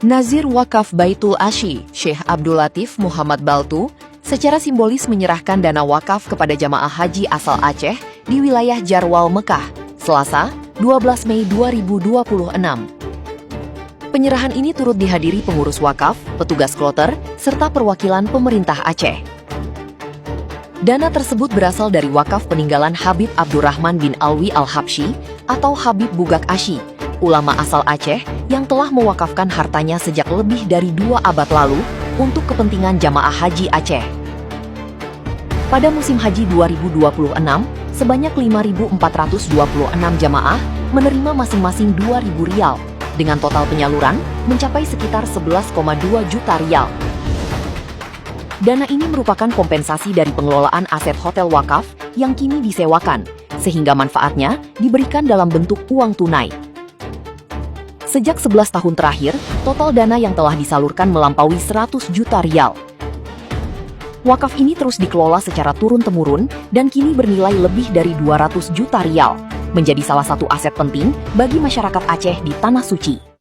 Nazir Wakaf Baitul Asy, Syekh Abdul Latif Muhammad Baltu, secara simbolis menyerahkan dana wakaf kepada jamaah haji asal Aceh di wilayah Jarwal, Mekah, Selasa, 12 Mei 2026. Penyerahan ini turut dihadiri pengurus wakaf, petugas kloter, serta perwakilan pemerintah Aceh. Dana tersebut berasal dari wakaf peninggalan Habib Abdurrahman bin Alwi Al-Habsyi atau Habib Bugak Asy, ulama asal Aceh yang telah mewakafkan hartanya sejak lebih dari 2 abad lalu untuk kepentingan jamaah haji Aceh. Pada musim haji 2026, sebanyak 5.426 jamaah menerima masing-masing Rp2.000 dengan total penyaluran mencapai sekitar 11,2 juta rial. Dana ini merupakan kompensasi dari pengelolaan aset hotel wakaf yang kini disewakan, sehingga manfaatnya diberikan dalam bentuk uang tunai. Sejak 11 tahun terakhir, total dana yang telah disalurkan melampaui 100 juta rial. Wakaf ini terus dikelola secara turun-temurun dan kini bernilai lebih dari 200 juta rial, menjadi salah satu aset penting bagi masyarakat Aceh di Tanah Suci.